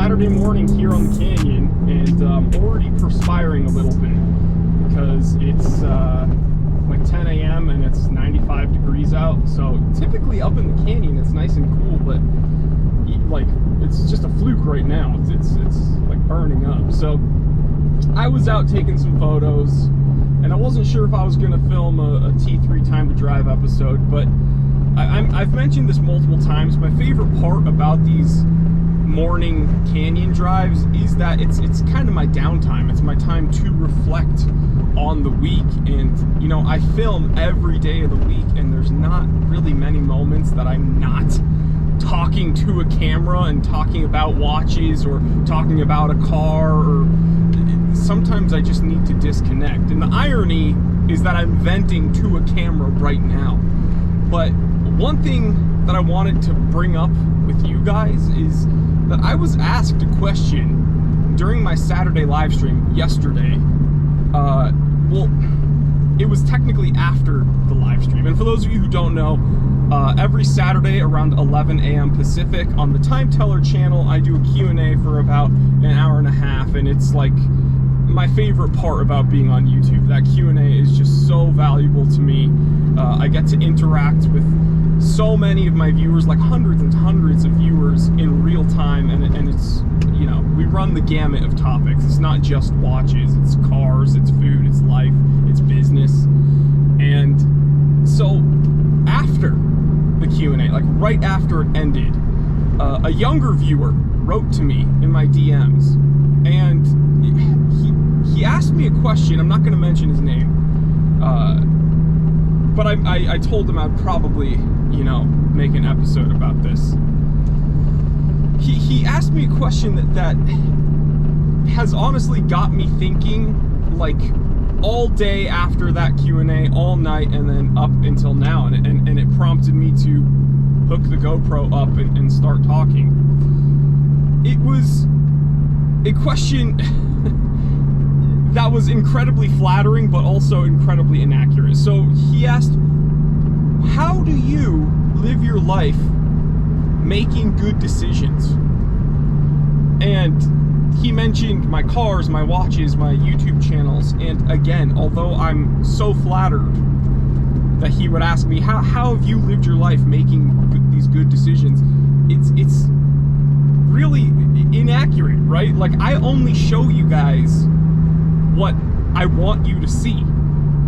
Saturday morning here on the canyon, and I'm already perspiring a little bit because it's like 10 a.m. and it's 95 degrees out. So typically up in the canyon it's nice and cool, but like it's just a fluke right now. It's like burning up. So I was out taking some photos, and I wasn't sure if I was going to film a T3 Time to Drive episode, but I've mentioned this multiple times. My favorite part about these morning canyon drives is that it's kind of my downtime. It's my time to reflect on the week, and you know, I film every day of the week, and there's not really many moments that I'm not talking to a camera and talking about watches or talking about a car, or sometimes I just need to disconnect. And the irony is that I'm venting to a camera right now. But one thing that I wanted to bring up with you guys is that I was asked a question during my Saturday live stream yesterday. Well, it was technically after the live stream. And for those of you who don't know, every Saturday around 11 a.m. Pacific on the Time Teller channel, I do a Q&A for about an hour and a half, and it's like my favorite part about being on YouTube. That Q&A is just so valuable to me. I get to interact with so many of my viewers, like hundreds and hundreds of viewers in real time, and it's, you know, we run the gamut of topics. It's not just watches, it's cars, it's food, it's life, it's business. And so after the Q&A, like right after it ended, a younger viewer wrote to me in my DMs, and he asked me a question. I'm not going to mention his name, but I told him I'd probably, you know, make an episode about this. He asked me a question that has honestly got me thinking, like, all day after that Q&A, all night, and then up until now, and it prompted me to hook the GoPro up and start talking. It was a question that was incredibly flattering, but also incredibly inaccurate. So he asked, how do you live your life making good decisions? And he mentioned my cars, my watches, my YouTube channels, and again, although I'm so flattered that he would ask me, how have you lived your life making these good decisions, it's really inaccurate, right? Like, I only show you guys what I want you to see.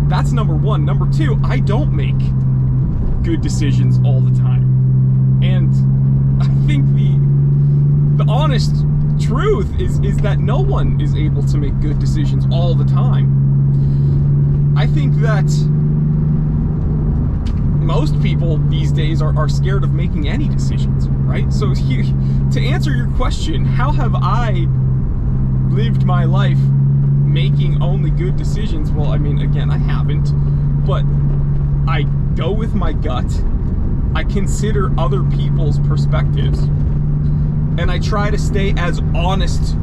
That's number one. Number two, I don't make good decisions all the time. And I think the honest truth is that no one is able to make good decisions all the time. I think that most people these days are scared of making any decisions, right? So here, to answer your question, how have I lived my life making only good decisions? Well, I mean, again, I haven't, but I go with my gut. I consider other people's perspectives, and I try to stay as honest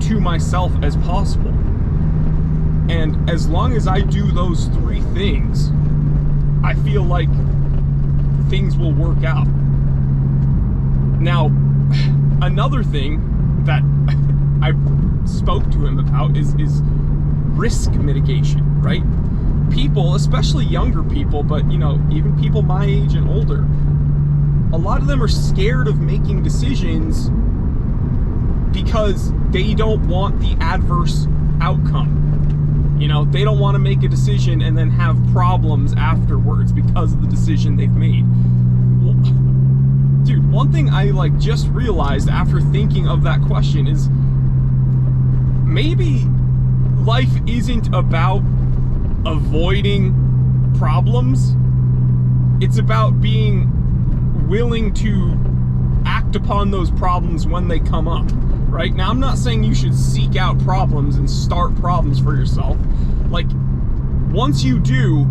to myself as possible. And as long as I do those three things, I feel like things will work out. Now, another thing that I spoke to him about is risk mitigation, right? People, especially younger people, but you know, even people my age and older, a lot of them are scared of making decisions because they don't want the adverse outcome. You know, they don't want to make a decision and then have problems afterwards because of the decision they've made. Well, dude, one thing I like just realized after thinking of that question is maybe life isn't about avoiding problems. It's about being willing to act upon those problems when they come up, right? Now, I'm not saying you should seek out problems and start problems for yourself. Like, once you do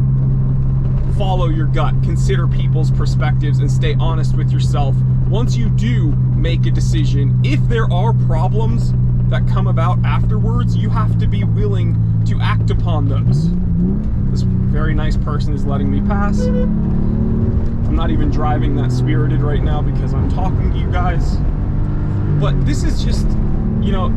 follow your gut, consider people's perspectives, and stay honest with yourself, once you do make a decision, if there are problems that come about afterwards, you have to be willing to act upon those. This very nice person is letting me pass. I'm not even driving that spirited right now because I'm talking to you guys. But this is just, you know,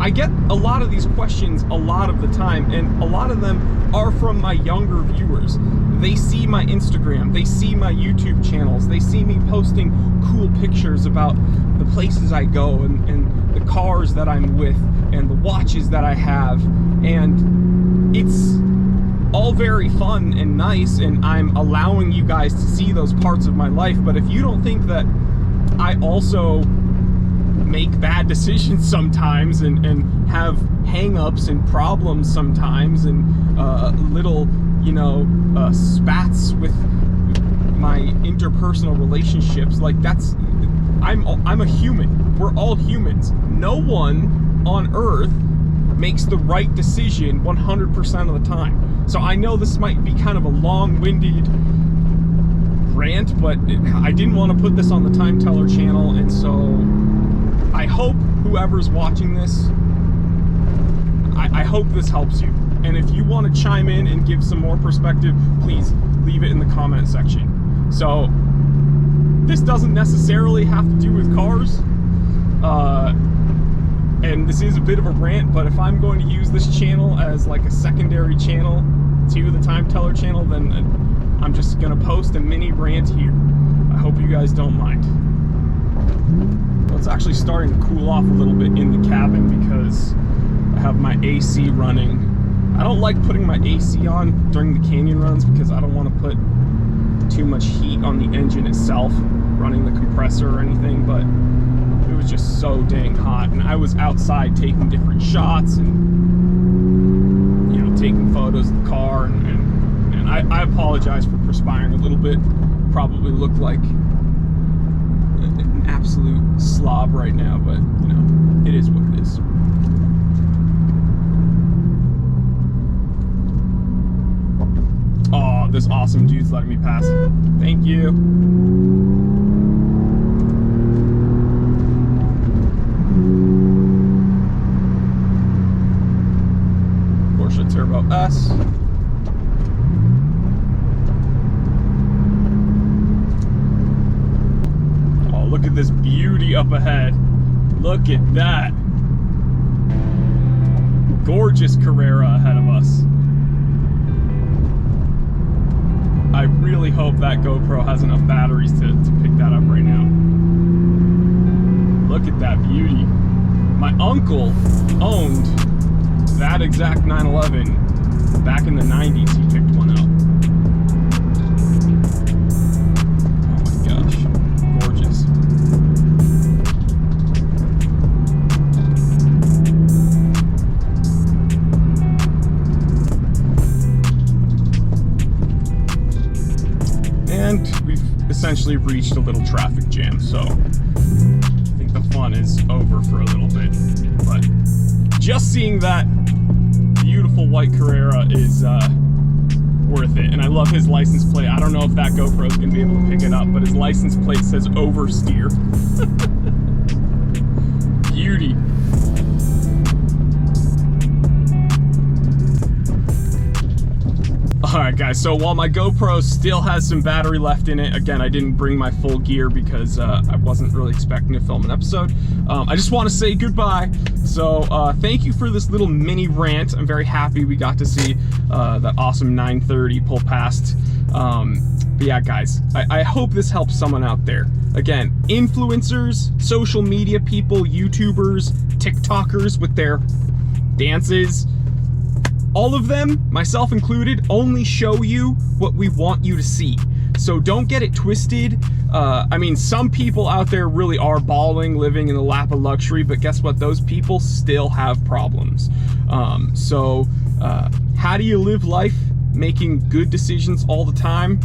I get a lot of these questions a lot of the time, and a lot of them are from my younger viewers. They see my Instagram, they see my YouTube channels, they see me posting cool pictures about the places I go and the cars that I'm with and the watches that I have, and it's all very fun and nice, and I'm allowing you guys to see those parts of my life. But if you don't think that I also make bad decisions sometimes and have hang-ups and problems sometimes and little, you know, spats with my interpersonal relationships, like that's, I'm a human. We're all humans. No one on earth makes the right decision 100% of the time. So I know this might be kind of a long-winded rant, but I didn't want to put this on the Time Teller channel, and so I hope whoever's watching this, I hope this helps you. And if you want to chime in and give some more perspective, please leave it in the comment section. So this doesn't necessarily have to do with cars, and this is a bit of a rant, but if I'm going to use this channel as like a secondary channel to the Time Teller channel, then I'm just gonna post a mini rant here. I hope you guys don't mind. Well, it's actually starting to cool off a little bit in the cabin because I have my AC running. I don't like putting my AC on during the canyon runs because I don't want to put too much heat on the engine itself, running the compressor or anything, but it was just so dang hot, and I was outside taking different shots and, you know, taking photos of the car, and I apologize for perspiring a little bit. Probably look like an absolute slob right now, but you know, it is what it is. Oh, this awesome dude's letting me pass. Thank you. Porsche Turbo S. Oh, look at this beauty up ahead. Look at that. Gorgeous Carrera ahead of us. I really hope that GoPro has enough batteries to pick that up right now. Look at that beauty. My uncle owned that exact 911 back in the 90s. He picked one up. Oh my gosh, gorgeous. And we've essentially reached a little traffic jam, so I think the fun is over for a little bit. But just seeing that beautiful white Carrera is worth it. And I love his license plate. I don't know if that GoPro is going to be able to pick it up, but his license plate says oversteer. Beauty. Alright guys, so while my GoPro still has some battery left in it, again, I didn't bring my full gear because I wasn't really expecting to film an episode. I just want to say goodbye. So thank you for this little mini rant. I'm very happy we got to see that awesome 930 pull past. But yeah guys, I hope this helps someone out there. Again, influencers, social media people, YouTubers, TikTokers with their dances, all of them, myself included, only show you what we want you to see. So don't get it twisted. I mean, some people out there really are balling, living in the lap of luxury, but guess what? Those people still have problems. How do you live life making good decisions all the time?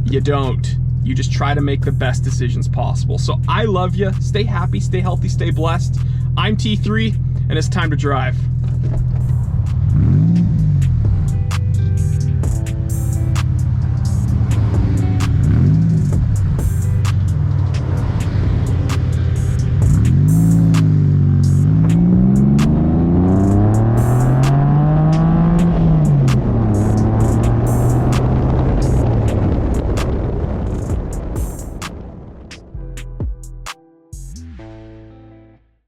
You don't. You just try to make the best decisions possible. So I love you. Stay happy, stay healthy, stay blessed. I'm T3, and it's time to drive.